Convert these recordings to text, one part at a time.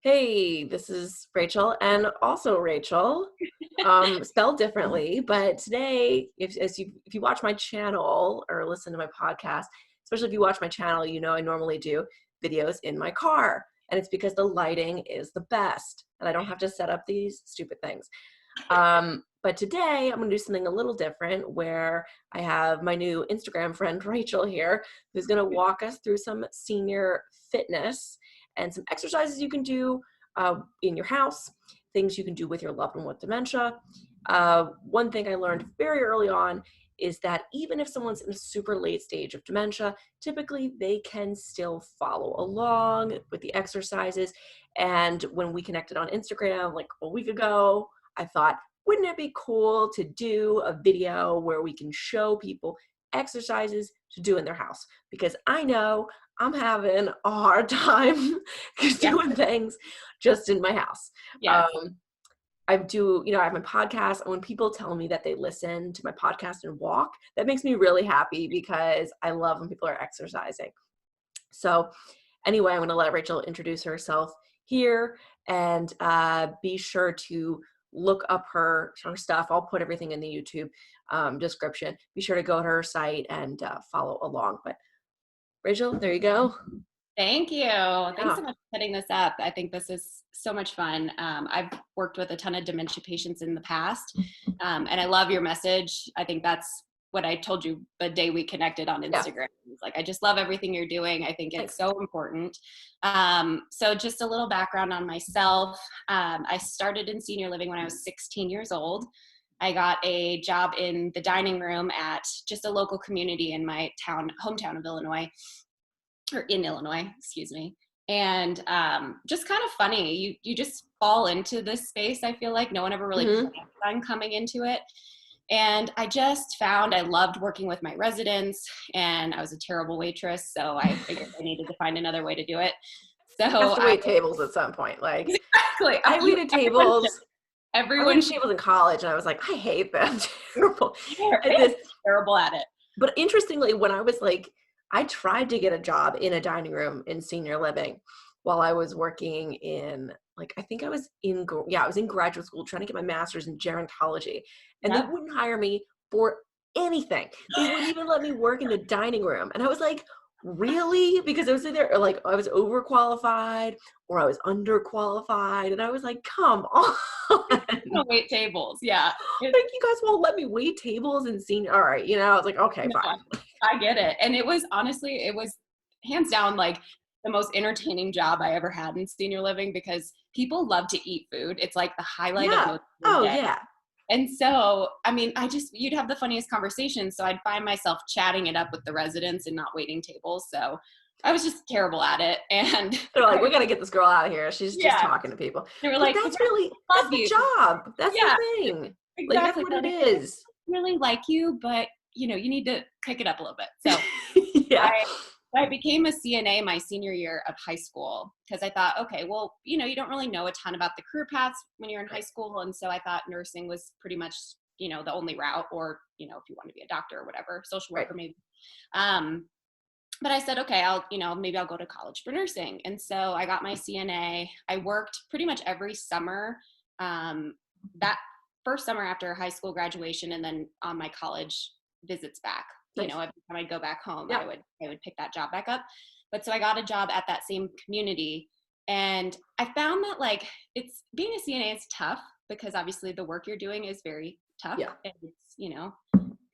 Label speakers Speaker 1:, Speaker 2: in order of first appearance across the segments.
Speaker 1: Hey, this is Rachel and also Rachel, spelled differently. But today, if you watch my channel or listen to my podcast, especially if you watch my channel, you know I normally do videos in my car, and it's because the lighting is the best, and I don't have to set up these stupid things. But today I'm going to do something a little different where I have my new Instagram friend, Rachael, here, who's going to walk us through some senior fitness and some exercises you can do in your house, things you can do with your loved one with dementia. One thing I learned very early on is that even if someone's in a super late stage of dementia, typically they can still follow along with the exercises. And when we connected on Instagram like a week ago, I thought, wouldn't it be cool to do a video where we can show people exercises to do in their house? Because I know I'm having a hard time doing things just in my house.
Speaker 2: Yes.
Speaker 1: I have my podcast, and when people tell me that they listen to my podcast and walk, that makes me really happy because I love when people are exercising. So anyway, I'm going to let Rachael introduce herself here, and be sure to look up her stuff. I'll put everything in the YouTube description. Be sure to go to her site and follow along. But Rachael, there you go.
Speaker 2: Thank you. Thanks so much for setting this up. I think this is so much fun. I've worked with a ton of dementia patients in the past, and I love your message. I think that's what I told you the day we connected on Instagram. It's like, I just love everything you're doing. I think it's so important. So just a little background on myself. I started in senior living when I was 16 years old. I got a job in the dining room at just a local community in my hometown of Illinois. Or in Illinois, excuse me. And just kind of funny, you just fall into this space. I feel like no one ever really planned on coming into it. And I just found I loved working with my residents, and I was a terrible waitress, so I figured I needed to find another way to do it. So
Speaker 1: I have to wait tables at some point. Like,
Speaker 2: exactly.
Speaker 1: I waited tables.
Speaker 2: Everyone
Speaker 1: tables in college, and I was like, I hate them. Terrible.
Speaker 2: Terrible at it.
Speaker 1: But interestingly, when I was like, I tried to get a job in a dining room in senior living while I was working in, I was in graduate school trying to get my master's in gerontology, and they wouldn't hire me for anything. They wouldn't even let me work in the dining room. And I was like, really? Because I was either like I was overqualified or I was underqualified. And I was like, come on.
Speaker 2: Wait tables. Yeah.
Speaker 1: Like, you guys won't let me wait tables in senior. All right. I was like, okay, fine.
Speaker 2: I get it. And it was hands down like the most entertaining job I ever had in senior living, because people love to eat food. It's like the highlight of the day.
Speaker 1: Yeah.
Speaker 2: And so, I mean, you'd have the funniest conversations. So I'd find myself chatting it up with the residents and not waiting tables. So I was just terrible at it. And
Speaker 1: they're like, we got to get this girl out of here. She's just talking to people.
Speaker 2: They were like,
Speaker 1: that's the job. That's the thing.
Speaker 2: Exactly.
Speaker 1: Like, that's what it is.
Speaker 2: I really like you, but you need to pick it up a little bit. So I became a CNA my senior year of high school, because I thought, okay, well, you don't really know a ton about the career paths when you're in high school. And so I thought nursing was pretty much, the only route, or, if you want to be a doctor or whatever, social worker maybe. But I said, okay, maybe I'll go to college for nursing. And so I got my CNA. I worked pretty much every summer, that first summer after high school graduation, and then on my college visits back. Every time I'd go back home, I would pick that job back up. But so I got a job at that same community, and I found that it's being a CNA is tough, because obviously the work you're doing is very tough. Yeah. And it's,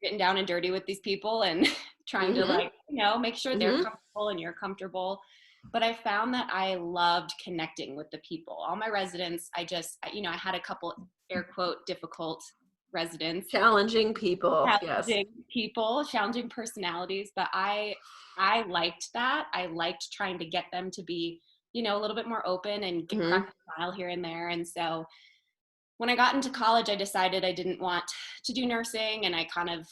Speaker 2: getting down and dirty with these people and trying to make sure they're comfortable and you're comfortable. But I found that I loved connecting with the people. All my residents, I had a couple air quote difficult residents,
Speaker 1: challenging people,
Speaker 2: challenging personalities, but I liked that. I liked trying to get them to be a little bit more open and crack a smile here and there. And so when I got into college, I decided I didn't want to do nursing, and I kind of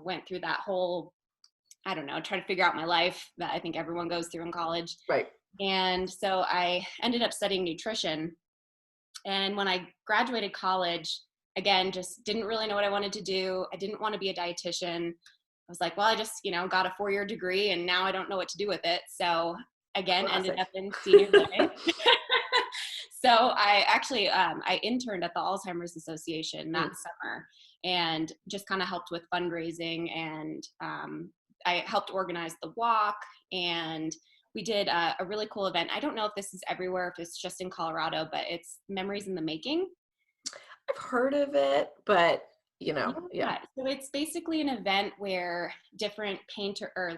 Speaker 2: went through that whole try to figure out my life that I think everyone goes through in college.
Speaker 1: Right.
Speaker 2: And so I ended up studying nutrition, and when I graduated college, again, just didn't really know what I wanted to do. I didn't want to be a dietitian. I was like, well, I just, got a 4-year degree, and now I don't know what to do with it. So again, ended up in senior living. So I actually, I interned at the Alzheimer's Association that summer and just kind of helped with fundraising. And I helped organize the walk, and we did a really cool event. I don't know if this is everywhere, if it's just in Colorado, but it's Memories in the Making.
Speaker 1: I've heard of it, but yeah.
Speaker 2: So it's basically an event where different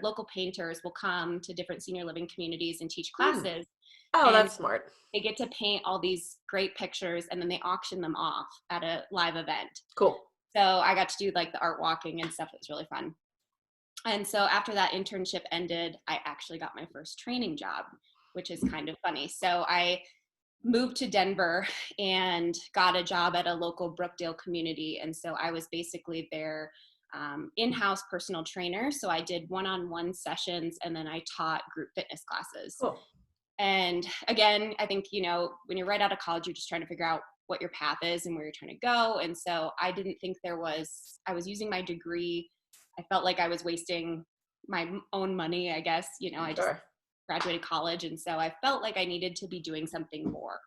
Speaker 2: local painters will come to different senior living communities and teach classes.
Speaker 1: Oh,
Speaker 2: and
Speaker 1: that's smart.
Speaker 2: they get to paint all these great pictures, and then they auction them off at a live event.
Speaker 1: Cool.
Speaker 2: So I got to do like the art walking and stuff. It was really fun. And so after that internship ended, I actually got my first training job, which is kind of funny. So I moved to Denver and got a job at a local Brookdale community. And so I was basically their in-house personal trainer. So I did one-on-one sessions, and then I taught group fitness classes.
Speaker 1: Cool.
Speaker 2: And again, I think, when you're right out of college, you're just trying to figure out what your path is and where you're trying to go. And so I didn't think I was using my degree. I felt like I was wasting my own money, I guess. I just graduated college. And so I felt like I needed to be doing something more.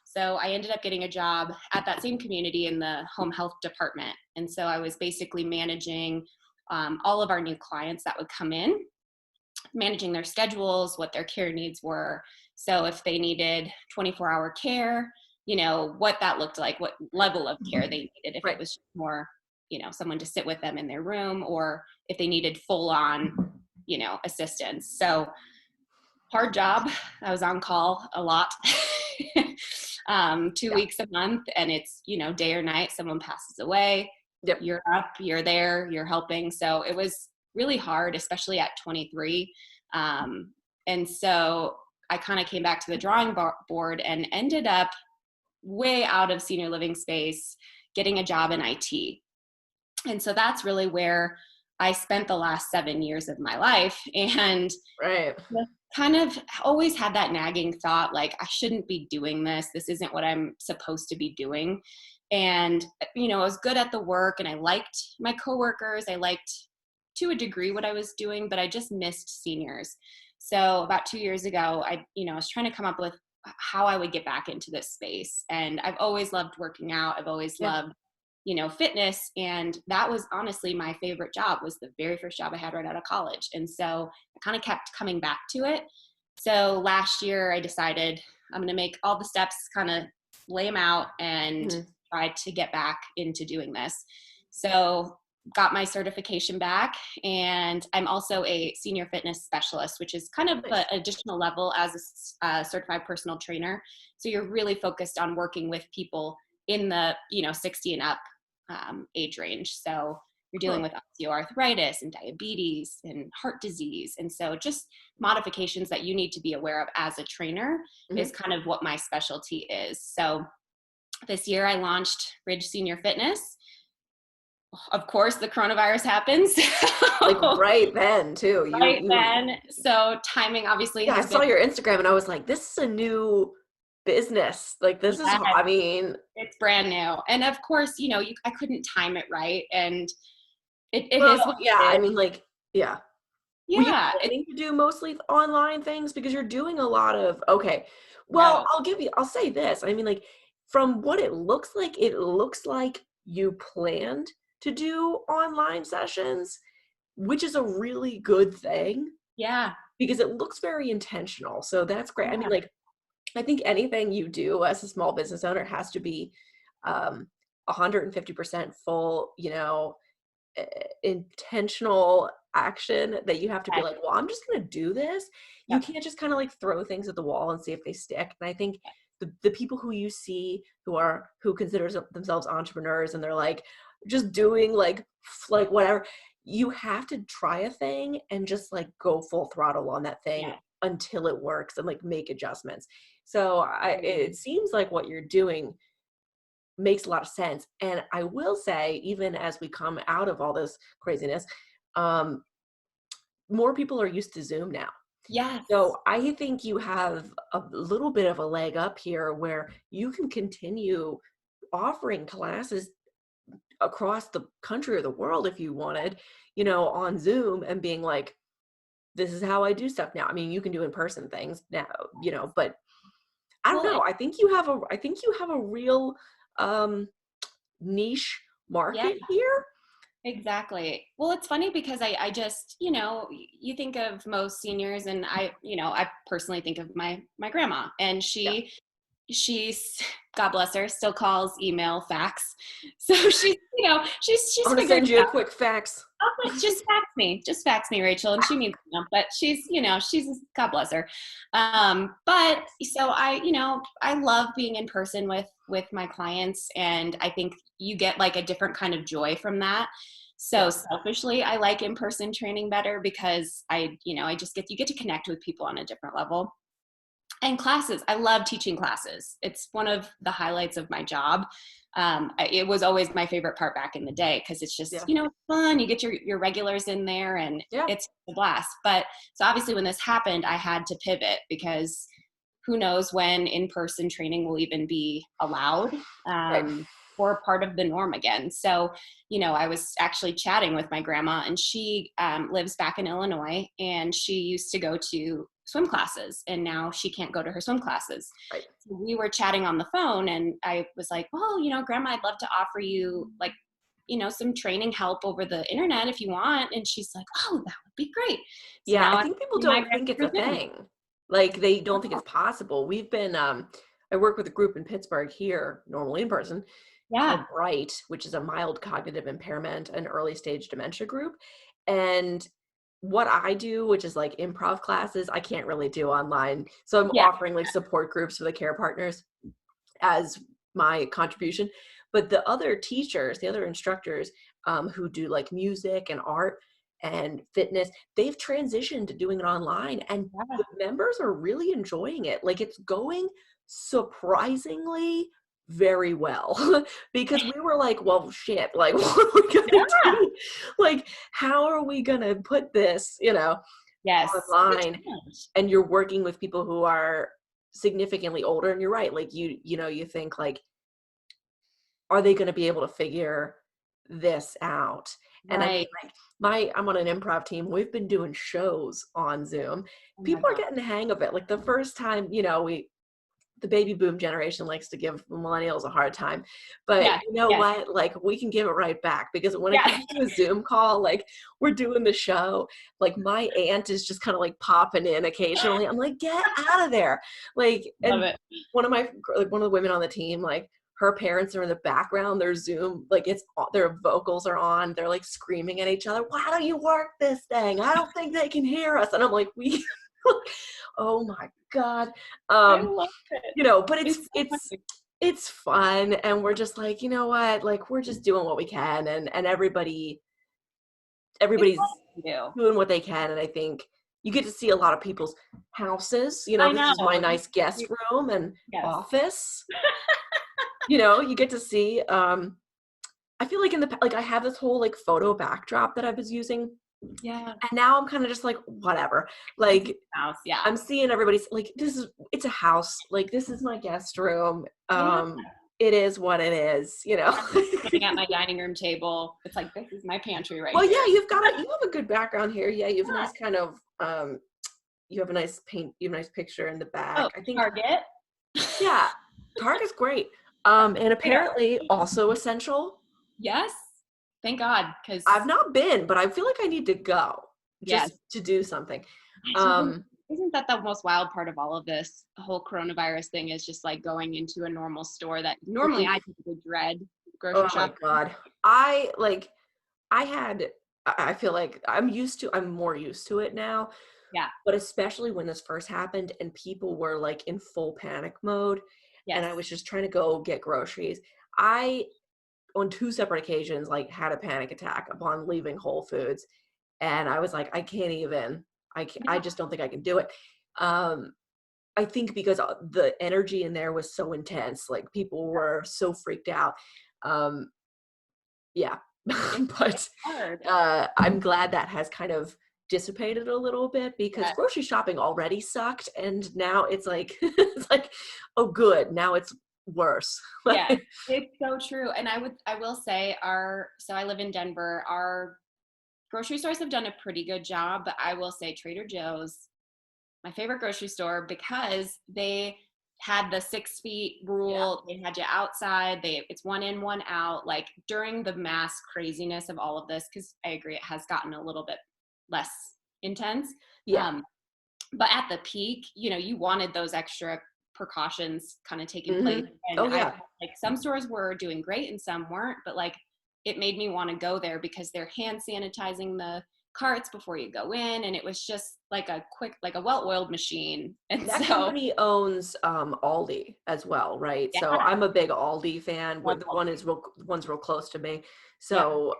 Speaker 2: So I ended up getting a job at that same community in the home health department. And so I was basically managing all of our new clients that would come in, managing their schedules, what their care needs were. So if they needed 24-hour care, what that looked like, what level of care they needed, if it was more, someone to sit with them in their room, or if they needed full on, assistance. So hard job. I was on call a lot, 2 weeks a month, and it's, day or night, someone passes away.
Speaker 1: Yep.
Speaker 2: You're up, you're there, you're helping. So it was really hard, especially at 23. And so I kind of came back to the drawing board and ended up way out of senior living space, getting a job in IT. And so that's really where I spent the last 7 years of my life. And kind of always had that nagging thought, like, I shouldn't be doing this. This isn't what I'm supposed to be doing. And, I was good at the work, and I liked my coworkers. I liked, to a degree, what I was doing, but I just missed seniors. So about 2 years ago, I was trying to come up with how I would get back into this space. And I've always loved working out. I've always loved, fitness. And that was honestly my favorite job, was the very first job I had right out of college. And so I kind of kept coming back to it. So last year I decided I'm going to make all the steps, kind of lay them out, and try to get back into doing this. So got my certification back, and I'm also a senior fitness specialist, which is kind of an additional level as a certified personal trainer. So you're really focused on working with people in the 60 and up age range. So you're dealing with osteoarthritis and diabetes and heart disease. And so just modifications that you need to be aware of as a trainer is kind of what my specialty is. So this year I launched Ridge Senior Fitness. Of course, the coronavirus happens.
Speaker 1: Like right then too.
Speaker 2: Then. So timing obviously
Speaker 1: I saw your Instagram and I was like, this is a new business. Like this is,
Speaker 2: it's brand new. And of course, I couldn't time it right. And it is what it is.
Speaker 1: I mean, like,
Speaker 2: yeah.
Speaker 1: Were you planning to do mostly online things, because you're doing a lot of, well, no. I'll say this. I mean, like, from what it looks like you planned to do online sessions, which is a really good thing.
Speaker 2: Yeah.
Speaker 1: Because it looks very intentional. So that's great. Yeah. I mean, like, I think anything you do as a small business owner has to be 150% full, intentional action, that you have to be like, well, I'm just going to do this. You can't just kind of like throw things at the wall and see if they stick. And I think the people who you see who consider themselves entrepreneurs, and they're like just doing like whatever, you have to try a thing and just like go full throttle on that thing until it works, and like make adjustments. So it seems like what you're doing makes a lot of sense. And I will say, even as we come out of all this craziness, more people are used to Zoom now.
Speaker 2: Yeah.
Speaker 1: So I think you have a little bit of a leg up here, where you can continue offering classes across the country or the world if you wanted, on Zoom, and being like, this is how I do stuff now. I mean, you can do in-person things now, but I don't know. I think you have a real niche
Speaker 2: Yeah,
Speaker 1: market here.
Speaker 2: exactly. Well, it's funny because I just, you think of most seniors, and I personally think of my grandma, and
Speaker 1: Yeah.
Speaker 2: she's, God bless her, still calls, email, fax. So she's
Speaker 1: I'm gonna
Speaker 2: figured
Speaker 1: send
Speaker 2: it
Speaker 1: you a
Speaker 2: out.
Speaker 1: quick fax.
Speaker 2: Just fax me, Rachel. And she means, but she's, God bless her. But so I love being in person with my clients. And I think you get like a different kind of joy from that. So
Speaker 1: Yeah.
Speaker 2: selfishly, I like in-person training better because you get to connect with people on a different level. And classes, I love teaching classes. It's one of the highlights of my job. It was always my favorite part back in the day because it's just,
Speaker 1: Yeah.
Speaker 2: it's fun. You get your regulars in there and
Speaker 1: Yeah.
Speaker 2: it's a blast. But so obviously when this happened, I had to pivot because who knows when in-person training will even be allowed,
Speaker 1: Right.
Speaker 2: or part of the norm again. So, I was actually chatting with my grandma, and she lives back in Illinois, and she used to go to swim classes, and now she can't go to her swim classes.
Speaker 1: Right.
Speaker 2: So we were chatting on the phone, and I was like, well, grandma, I'd love to offer you like, some training help over the internet if you want. And she's like, oh, that would be great. So
Speaker 1: Yeah,
Speaker 2: now
Speaker 1: I
Speaker 2: I
Speaker 1: think people
Speaker 2: see my
Speaker 1: don't think it's a
Speaker 2: grandma.
Speaker 1: thing. Like they don't think it's possible. We've been I work with a group in Pittsburgh here, normally in person,
Speaker 2: Yeah.
Speaker 1: called Bright, which is a mild cognitive impairment and early stage dementia group. And what I do, which is like improv classes, I can't really do online. So I'm
Speaker 2: Yeah.
Speaker 1: offering like support groups for the care partners as my contribution. But the other teachers, the other instructors who do like music and art and fitness, they've transitioned to doing it online, and the members are really enjoying it. Like it's going surprisingly very well because we were like, well, shit, like what are we gonna
Speaker 2: Yeah.
Speaker 1: do? Like, how are we gonna put this,
Speaker 2: Yes.
Speaker 1: online? And you're working with people who are significantly older, and you're right, like you think like, are they going to be able to figure this out? And I mean,
Speaker 2: Right.
Speaker 1: like I'm on an improv team. We've been doing shows on Zoom.
Speaker 2: Oh my
Speaker 1: People are
Speaker 2: God.
Speaker 1: getting the hang of it. Like the first time, the baby boom generation likes to give millennials a hard time, but
Speaker 2: Yeah.
Speaker 1: you know
Speaker 2: Yes.
Speaker 1: what? Like we can give it right back, because when it
Speaker 2: Yeah.
Speaker 1: comes to a Zoom call, like we're doing the show, like my aunt is just kind of like popping in occasionally. I'm like, get out of there. Like,
Speaker 2: Love
Speaker 1: and
Speaker 2: it.
Speaker 1: one of the women on the team, like her parents are in the background, their Zoom, like their vocals are on. They're like screaming at each other. Why don't you work this thing? I don't think they can hear us. And I'm like, oh my God.
Speaker 2: I love it.
Speaker 1: But
Speaker 2: It's so funny.
Speaker 1: it's fun, and we're just like, you know what, like we're just doing what we can, and
Speaker 2: It's
Speaker 1: everybody's
Speaker 2: fun to do.
Speaker 1: doing what they can. And I think you get to see a lot of people's houses.
Speaker 2: I
Speaker 1: This is my
Speaker 2: know.
Speaker 1: nice guest room and
Speaker 2: Yes.
Speaker 1: office. You get to see, I feel like like I have this whole like photo backdrop that I was using,
Speaker 2: Yeah.
Speaker 1: and now I'm kind of just like, whatever. Like
Speaker 2: House. Yeah.
Speaker 1: I'm seeing everybody's like, it's a house. Like this is my guest room.
Speaker 2: Yeah.
Speaker 1: It is what it is.
Speaker 2: Sitting at my dining room table. It's like, this is my pantry right
Speaker 1: Well,
Speaker 2: here.
Speaker 1: yeah, you have a good background here. Yeah, you have a
Speaker 2: Yeah.
Speaker 1: nice kind of, you have a nice you have a nice picture in the back.
Speaker 2: Oh,
Speaker 1: I think,
Speaker 2: Target.
Speaker 1: yeah, Target's great. And apparently also essential.
Speaker 2: Yes. Thank God. Because
Speaker 1: I've not been, but I feel like I need to go
Speaker 2: yes.
Speaker 1: just to do something.
Speaker 2: Isn't that the most wild part of all of this? The whole coronavirus thing is just like going into a normal store that normally I typically dread grocery
Speaker 1: Oh my
Speaker 2: shopping.
Speaker 1: God. I feel like I'm more used to it now.
Speaker 2: Yeah.
Speaker 1: But especially when this first happened and people were like in full panic mode, and
Speaker 2: Yes.
Speaker 1: I was just trying to go get groceries. I, on 2 separate occasions, like had a panic attack upon leaving Whole Foods. And I was like, I can't even, I just don't think I can do it. I think because the energy in there was so intense, like people were so freaked out. Yeah. But
Speaker 2: Hard.
Speaker 1: I'm glad that has kind of dissipated a little bit, because
Speaker 2: Yes.
Speaker 1: grocery shopping already sucked, and now it's like it's like, oh good, now it's worse.
Speaker 2: Yeah, it's so true. And I will say so I live in Denver. Our grocery stores have done a pretty good job, but I will say Trader Joe's, my favorite grocery store, because they had the 6 feet rule. They had you outside. It's 1 in, 1 out. Like during the mass craziness of all of this, because I agree it has gotten a little bit less intense.
Speaker 1: Yeah.
Speaker 2: But at the peak, you know, you wanted those extra precautions kind of taking place. And like some stores were doing great and some weren't, but like it made me want to go there because they're hand sanitizing the carts before you go in, and it was just like a quick, like a well-oiled machine. And
Speaker 1: that company owns Aldi as well, right?
Speaker 2: Yeah.
Speaker 1: So I'm a big Aldi fan. The one's real close to me. So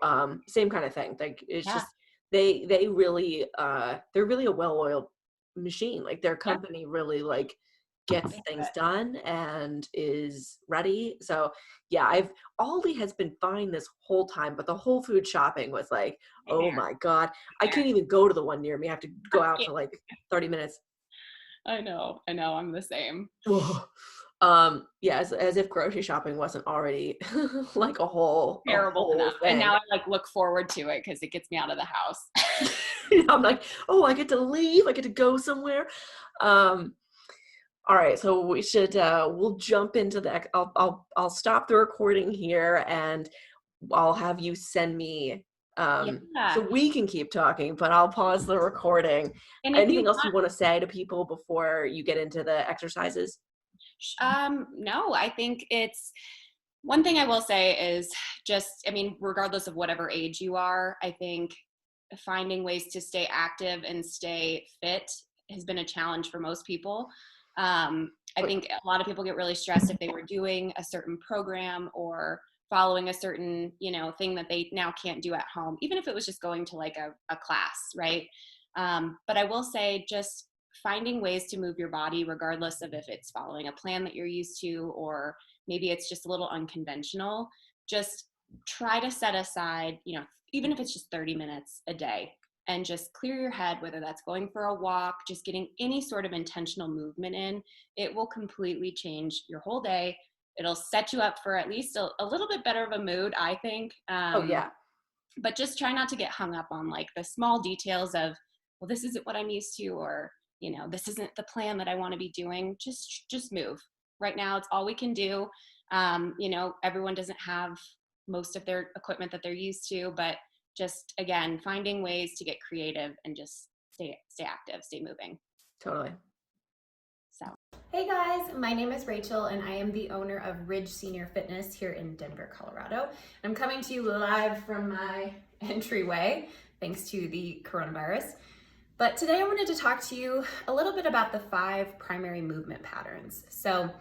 Speaker 1: same kind of thing. Like it's just they really they're really a well-oiled machine. Like their company really like gets things done and is ready. So Aldi has been fine this whole time, but the Whole Food shopping was like, oh my God, I can't even go to the one near me. I have to go out for like 30 minutes.
Speaker 2: I know, I'm the same.
Speaker 1: As if grocery shopping wasn't already like a whole
Speaker 2: terrible enough.
Speaker 1: thing.
Speaker 2: And now I like look forward to it because it gets me out of the house.
Speaker 1: I'm like, oh, I get to leave, I get to go somewhere. All right, so we should we'll jump into the I'll stop the recording here and I'll have you send me so we can keep talking, but I'll pause the recording. And anything else you want to say to people before you get into the exercises?
Speaker 2: No, I think it's one thing I will say is just, I mean, regardless of whatever age you are, I think finding ways to stay active and stay fit has been a challenge for most people. I think a lot of people get really stressed if they were doing a certain program or following a certain, you know, thing that they now can't do at home, even if it was just going to like a class, right? But I will say just finding ways to move your body, regardless of if it's following a plan that you're used to, or maybe it's just a little unconventional, just try to set aside, you know, even if it's just 30 minutes a day, and just clear your head, whether that's going for a walk, just getting any sort of intentional movement in. It will completely change your whole day. It'll set you up for at least a little bit better of a mood, I think. But just try not to get hung up on like the small details of, well, this isn't what I'm used to, or, you know, this isn't the plan that I want to be doing. Just move. Right now, it's all we can do. You know, everyone doesn't have most of their equipment that they're used to, but just, again, finding ways to get creative and just stay active, stay moving.
Speaker 1: Totally.
Speaker 2: So.
Speaker 3: Hey guys, my name is Rachael and I am the owner of Ridge Senior Fitness here in Denver, Colorado. I'm coming to you live from my entryway, thanks to the coronavirus. But today I wanted to talk to you a little bit about the 5 primary movement patterns. So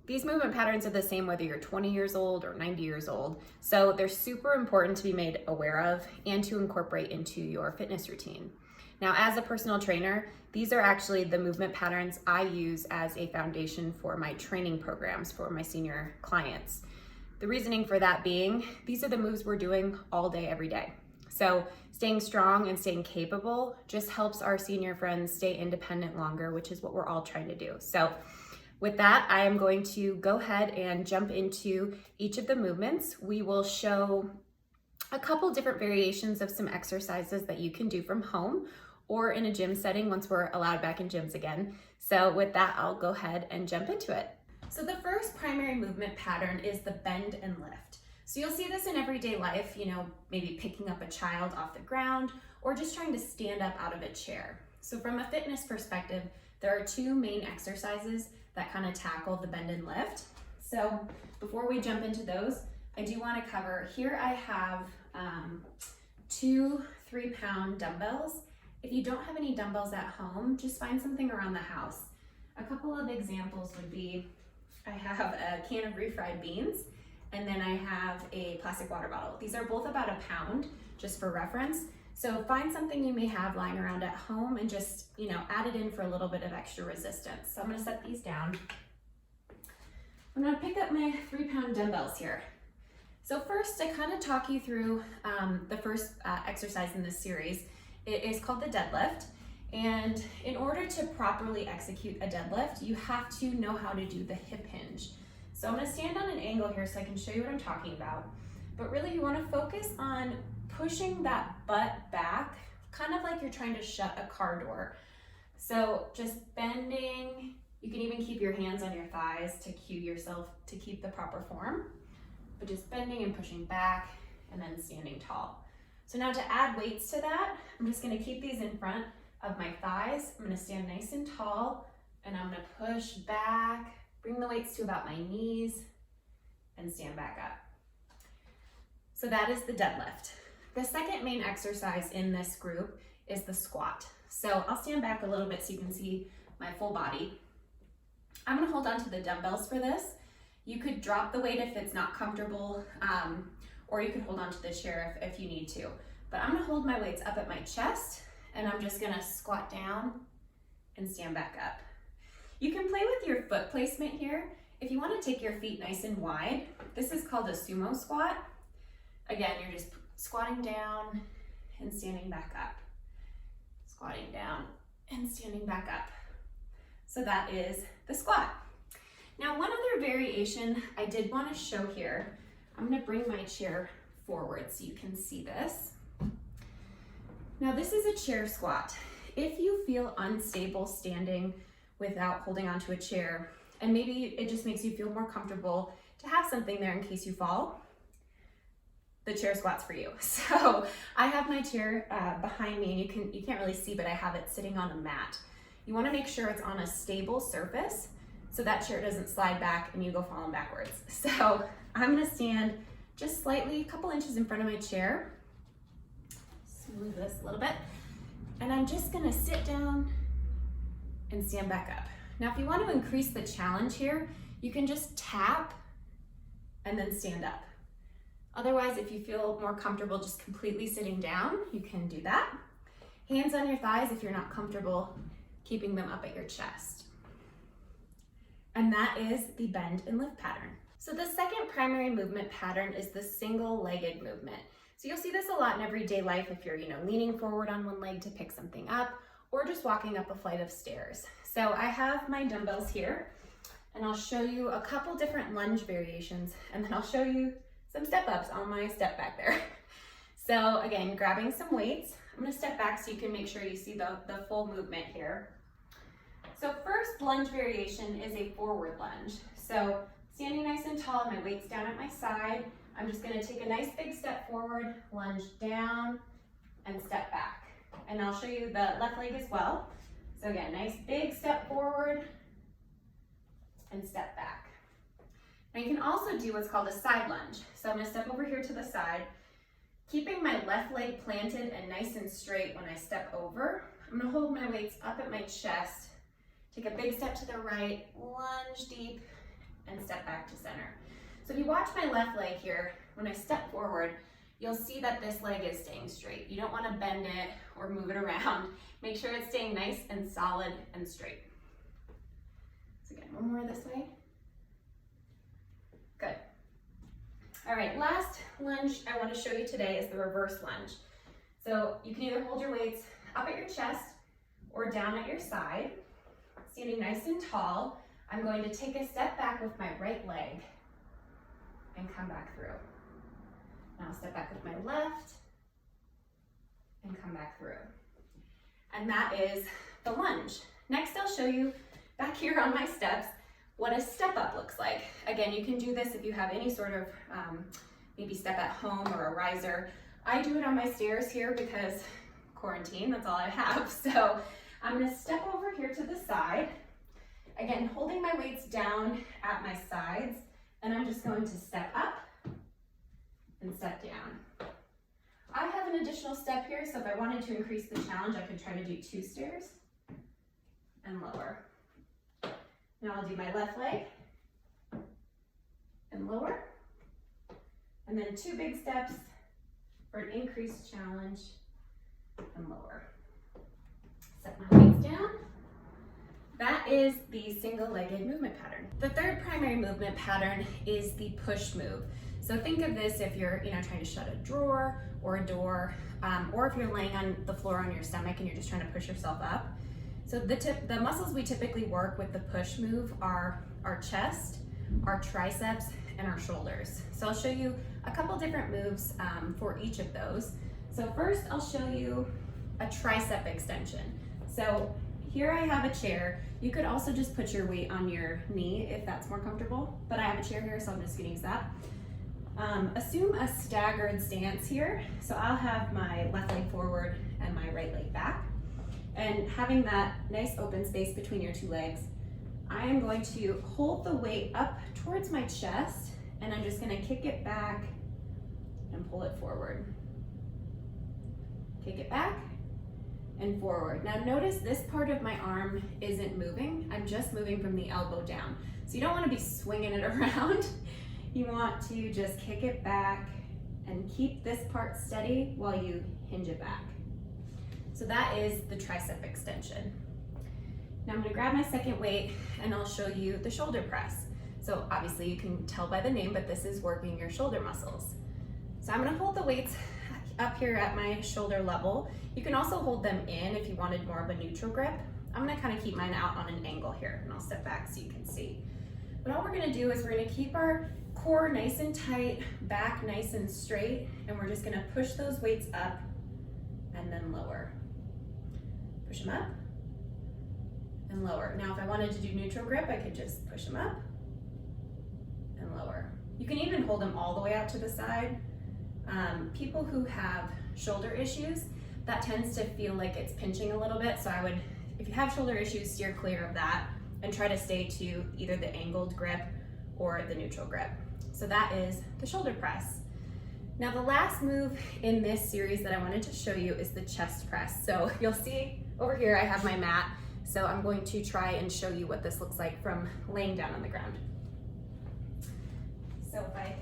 Speaker 3: these movement patterns are the same whether you're 20 years old or 90 years old. So they're super important to be made aware of and to incorporate into your fitness routine. Now, as a personal trainer, these are actually the movement patterns I use as a foundation for my training programs for my senior clients. The reasoning for that being, these are the moves we're doing all day, every day. So staying strong and staying capable just helps our senior friends stay independent longer, which is what we're all trying to do. So with that, I am going to go ahead and jump into each of the movements. We will show a couple different variations of some exercises that you can do from home or in a gym setting once we're allowed back in gyms again. So with that, I'll go ahead and jump into it. So the first primary movement pattern is the bend and lift. So you'll see this in everyday life, you know, maybe picking up a child off the ground or just trying to stand up out of a chair. So from a fitness perspective, there are 2 main exercises that kind of tackle the bend and lift. So before we jump into those, I do want to cover, here I have 2 3-pound dumbbells. If you don't have any dumbbells at home, just find something around the house. A couple of examples would be, I have a can of refried beans, and then I have a plastic water bottle. These are both about 1 pound, just for reference. So find something you may have lying around at home and just, you know, add it in for a little bit of extra resistance. So I'm gonna set these down. I'm gonna pick up my 3-pound dumbbells here. So first, to kind of talk you through the first exercise in this series, it is called the deadlift. And in order to properly execute a deadlift, you have to know how to do the hip hinge. So I'm gonna stand on an angle here so I can show you what I'm talking about. But really, you wanna focus on pushing that butt back, kind of like you're trying to shut a car door. So just bending You can even keep your hands on your thighs to cue yourself to keep the proper form, but just bending and pushing back and then standing tall. So now to add weights to that, I'm just gonna keep these in front of my thighs. I'm gonna stand nice and tall, and I'm gonna push back, bring the weights to about my knees, and stand back up. So that is the deadlift. The second main exercise in this group is the squat. So I'll stand back a little bit so you can see my full body. I'm gonna hold on to the dumbbells for this. You could drop the weight if it's not comfortable, or you can hold on to the chair if you need to. But I'm gonna hold my weights up at my chest, and I'm just gonna squat down and stand back up. You can play with your foot placement here. If you wanna take your feet nice and wide, this is called a sumo squat. Again, you're just squatting down and standing back up. Squatting down and standing back up. So that is the squat. Now, one other variation I did want to show here, I'm going to bring my chair forward so you can see this. Now, this is a chair squat. If you feel unstable standing without holding onto a chair, and maybe it just makes you feel more comfortable to have something there in case you fall, the chair squat's for you. So I have my chair behind me, and you can't really see, but I have it sitting on a mat. You want to make sure it's on a stable surface so that chair doesn't slide back and you go falling backwards. So I'm going to stand just slightly, a couple inches in front of my chair. Smooth this a little bit. And I'm just going to sit down and stand back up. Now, if you want to increase the challenge here, you can just tap and then stand up. Otherwise, if you feel more comfortable just completely sitting down, you can do that. Hands on your thighs if you're not comfortable keeping them up at your chest. And that is the bend and lift pattern. So the second primary movement pattern is the single-legged movement. So you'll see this a lot in everyday life if you're, leaning forward on one leg to pick something up, or just walking up a flight of stairs. So I have my dumbbells here, and I'll show you a couple different lunge variations, and then I'll show you some step-ups on my step back there. So again, grabbing some weights. I'm gonna step back so you can make sure you see the full movement here. So first lunge variation is a forward lunge. So standing nice and tall, my weight's down at my side. I'm just gonna take a nice big step forward, lunge down, and step back. And I'll show you the left leg as well. So again, nice big step forward and step back. Now you can also do what's called a side lunge. So I'm gonna step over here to the side, keeping my left leg planted and nice and straight when I step over. I'm gonna hold my weights up at my chest, take a big step to the right, lunge deep, and step back to center. So if you watch my left leg here, when I step forward, you'll see that this leg is staying straight. You don't wanna bend it or move it around. Make sure it's staying nice and solid and straight. So again, one more this way. Good. All right, last lunge I want to show you today is the reverse lunge. So you can either hold your weights up at your chest or down at your side, standing nice and tall. I'm going to take a step back with my right leg and come back through. Now I'll step back with my left and come back through. And that is the lunge. Next, I'll show you back here on my steps what a step up looks like. Again, you can do this if you have any sort of maybe step at home or a riser. I do it on my stairs here because quarantine, that's all I have. So I'm gonna step over here to the side. Again, holding my weights down at my sides, and I'm just going to step up and step down. I have an additional step here, so if I wanted to increase the challenge, I could try to do 2 stairs and lower. Now I'll do my left leg and lower, and then 2 big steps for an increased challenge and lower. Set my weights down. That is the single-legged movement pattern. The third primary movement pattern is the push move. So think of this if you're trying to shut a drawer or a door, or if you're laying on the floor on your stomach and you're just trying to push yourself up. So the muscles we typically work with the push move are our chest, our triceps, and our shoulders. So I'll show you a couple different moves for each of those. So first I'll show you a tricep extension. So here I have a chair. You could also just put your weight on your knee if that's more comfortable, but I have a chair here, so I'm just gonna use that. Assume a staggered stance here. So I'll have my left leg forward and my right leg back. And having that nice open space between your two legs, I am going to hold the weight up towards my chest, and I'm just gonna kick it back and pull it forward. Kick it back and forward. Now notice this part of my arm isn't moving. I'm just moving from the elbow down. So you don't want to be swinging it around. You want to just kick it back and keep this part steady while you hinge it back. So that is the tricep extension. Now I'm going to grab my second weight and I'll show you the shoulder press. So obviously you can tell by the name, but this is working your shoulder muscles. So I'm going to hold the weights up here at my shoulder level. You can also hold them in if you wanted more of a neutral grip. I'm going to kind of keep mine out on an angle here, and I'll step back so you can see. But all we're going to do is we're going to keep our core nice and tight, back nice and straight, and we're just going to push those weights up and then lower. Push them up and lower. Now if I wanted to do neutral grip, I could just push them up and lower. You can even hold them all the way out to the side. People who have shoulder issues, that tends to feel like it's pinching a little bit, so I would, if you have shoulder issues, steer clear of that and try to stay to either the angled grip or the neutral grip. So that is the shoulder press. Now the last move in this series that I wanted to show you is the chest press. So you'll see over here I have my mat, so I'm going to try and show you what this looks like from laying down on the ground. So if I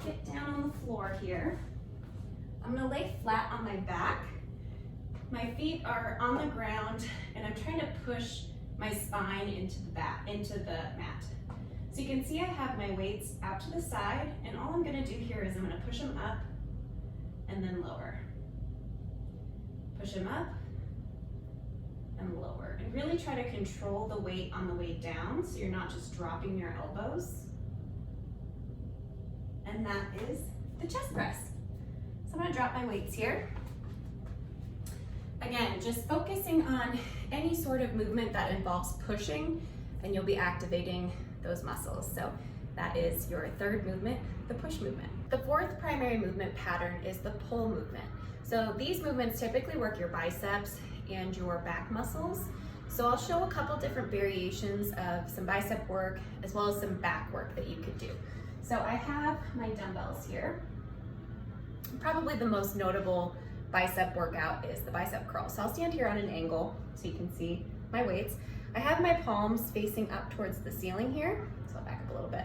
Speaker 3: get down on the floor here, I'm gonna lay flat on my back. My feet are on the ground and I'm trying to push my spine into the mat. So you can see I have my weights out to the side, and all I'm gonna do here is I'm gonna push them up and then lower. Push them up and lower. And really try to control the weight on the way down so you're not just dropping your elbows. And that is the chest press. So I'm gonna drop my weights here. Again, just focusing on any sort of movement that involves pushing, and you'll be activating those muscles. So that is your third movement, the push movement. The fourth primary movement pattern is the pull movement. So these movements typically work your biceps and your back muscles. So I'll show a couple different variations of some bicep work as well as some back work that you could do. So I have my dumbbells here. Probably the most notable bicep workout is the bicep curl. So I'll stand here on an angle so you can see my weights. I have my palms facing up towards the ceiling here, so I'll back up a little bit.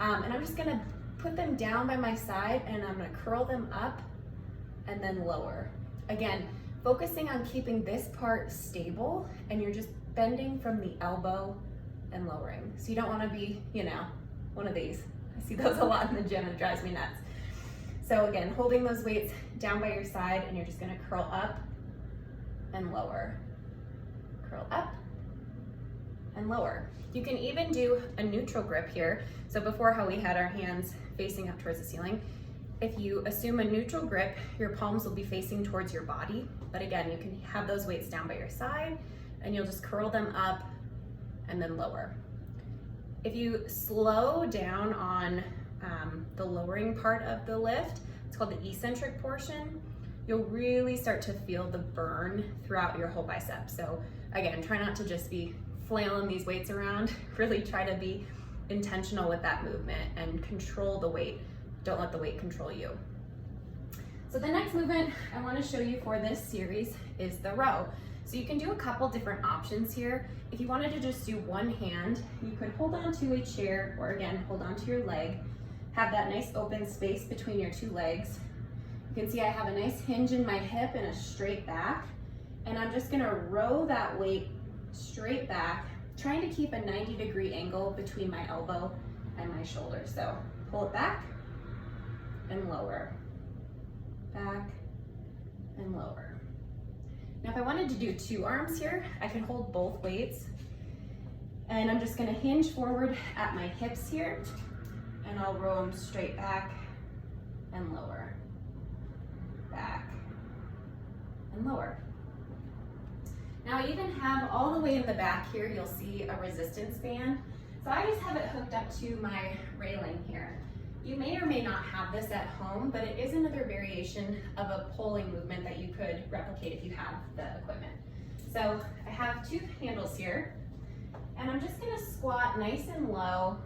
Speaker 3: And I'm just gonna put them down by my side, and I'm gonna curl them up and then lower. Again, focusing on keeping this part stable, and you're just bending from the elbow and lowering. So you don't wanna be, one of these. I see those a lot in the gym and it drives me nuts. So again, holding those weights down by your side, and you're just gonna curl up and lower. Curl up and lower. You can even do a neutral grip here. So before how we had our hands facing up towards the ceiling, if you assume a neutral grip, your palms will be facing towards your body. But again, you can have those weights down by your side, and you'll just curl them up and then lower. If you slow down on the lowering part of the lift, it's called the eccentric portion, you'll really start to feel the burn throughout your whole bicep. So again, try not to just be flailing these weights around. Really try to be intentional with that movement and control the weight. Don't let the weight control you. So the next movement I want to show you for this series is the row. So you can do a couple different options here. If you wanted to just do one hand, you could hold on to a chair, or again, hold on to your leg. Have that nice open space between your two legs. You can see I have a nice hinge in my hip and a straight back. And I'm just gonna row that weight straight back, trying to keep a 90-degree angle between my elbow and my shoulder. So pull it back and lower, back and lower. Now if I wanted to do two arms here, I can hold both weights, and I'm just gonna hinge forward at my hips here, and I'll row them straight back and lower, back and lower. Now I even have all the way in the back here, you'll see a resistance band. So I just have it hooked up to my railing here. You may or may not have this at home, but it is another variation of a pulling movement that you could replicate if you have the equipment. So I have two handles here, and I'm just gonna squat nice and low,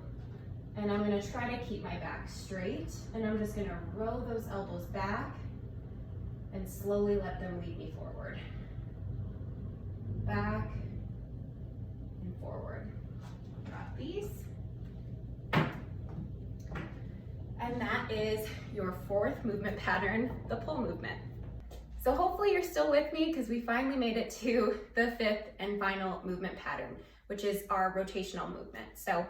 Speaker 3: and I'm gonna try to keep my back straight, and I'm just gonna roll those elbows back and slowly let them lead me forward. Back and forward. Drop these. And that is your fourth movement pattern, the pull movement. So hopefully you're still with me because we finally made it to the fifth and final movement pattern, which is our rotational movement. So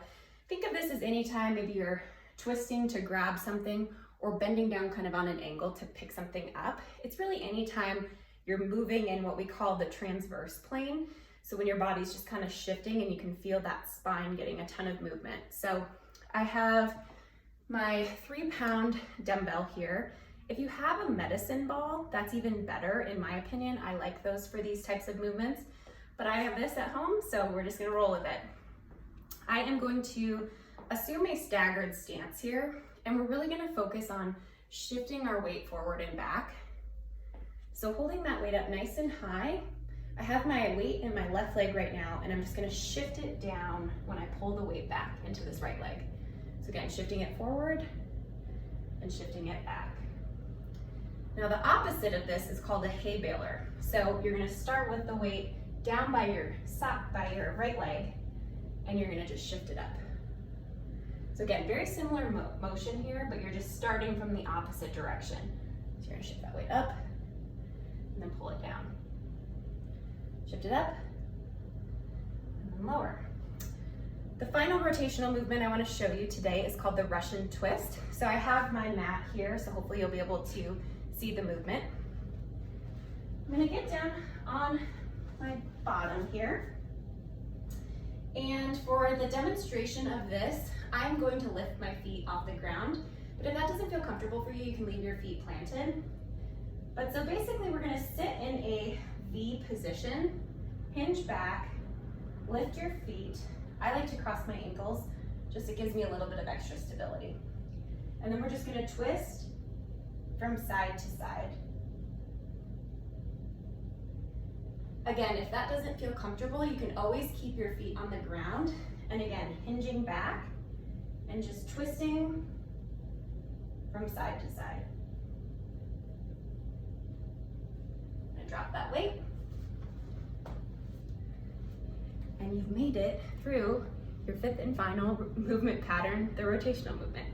Speaker 3: think of this as any time maybe you're twisting to grab something or bending down kind of on an angle to pick something up. It's really any time you're moving in what we call the transverse plane. So when your body's just kind of shifting and you can feel that spine getting a ton of movement. So I have my 3-pound dumbbell here. If you have a medicine ball, that's even better in my opinion. I like those for these types of movements, but I have this at home, so we're just gonna roll with it. I am going to assume a staggered stance here, and we're really gonna focus on shifting our weight forward and back. So holding that weight up nice and high, I have my weight in my left leg right now, and I'm just gonna shift it down when I pull the weight back into this right leg. So again, shifting it forward and shifting it back. Now the opposite of this is called a hay baler. So you're gonna start with the weight down by your right leg, and you're gonna just shift it up. So again, very similar motion here, but you're just starting from the opposite direction. So you're gonna shift that weight up, and then pull it down. Shift it up, and then lower. The final rotational movement I want to show you today is called the Russian twist. So I have my mat here, so hopefully you'll be able to see the movement. I'm going to get down on my bottom here. And for the demonstration of this, I'm going to lift my feet off the ground. But if that doesn't feel comfortable for you, you can leave your feet planted. But so basically we're going to sit in a V position, hinge back, lift your feet. I like to cross my ankles, just it gives me a little bit of extra stability. And then we're just gonna twist from side to side. Again, if that doesn't feel comfortable, you can always keep your feet on the ground. And again, hinging back and just twisting from side to side. I'm gonna drop that weight. And you've made it through your fifth and final movement pattern, the rotational movement.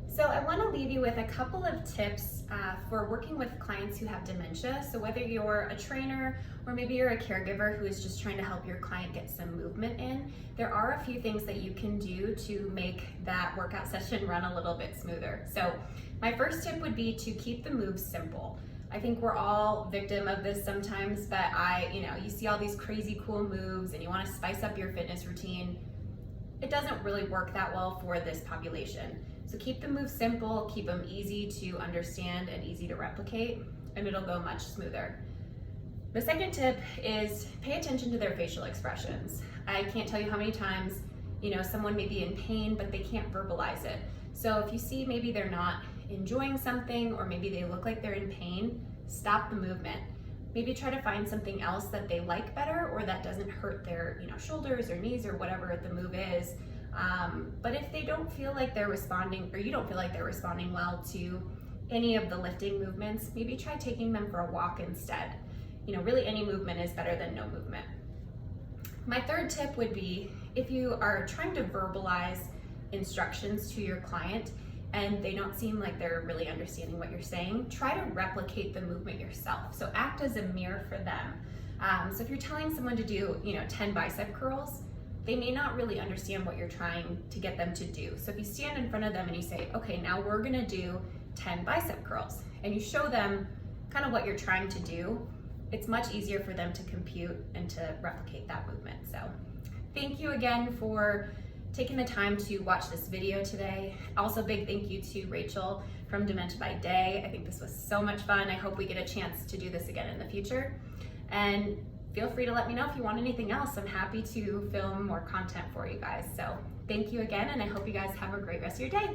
Speaker 3: So I want to leave you with a couple of tips for working with clients who have dementia. So whether you're a trainer or maybe you're a caregiver who is just trying to help your client get some movement in, there are a few things that you can do to make that workout session run a little bit smoother. So my first tip would be to keep the moves simple. I think we're all victim of this sometimes, but you see all these crazy cool moves and you want to spice up your fitness routine. It doesn't really work that well for this population. So keep the moves simple, keep them easy to understand and easy to replicate, and it'll go much smoother. The second tip is pay attention to their facial expressions. I can't tell you how many times, someone may be in pain, but they can't verbalize it. So if you see maybe they're not enjoying something, or maybe they look like they're in pain, stop the movement. Maybe try to find something else that they like better or that doesn't hurt their shoulders or knees or whatever the move is. But if they don't feel like they're responding, or you don't feel like they're responding well to any of the lifting movements, maybe try taking them for a walk instead. Really any movement is better than no movement. My third tip would be, if you are trying to verbalize instructions to your client and they don't seem like they're really understanding what you're saying, try to replicate the movement yourself. So act as a mirror for them. So if you're telling someone to do 10 bicep curls, they may not really understand what you're trying to get them to do. So if you stand in front of them and you say, okay, now we're gonna do 10 bicep curls, and you show them kind of what you're trying to do, it's much easier for them to compute and to replicate that movement. So thank you again for taking the time to watch this video today. Also, big thank you to Rachael from Dementia by Day. I think this was so much fun. I hope we get a chance to do this again in the future. And feel free to let me know if you want anything else. I'm happy to film more content for you guys. So thank you again, and I hope you guys have a great rest of your day.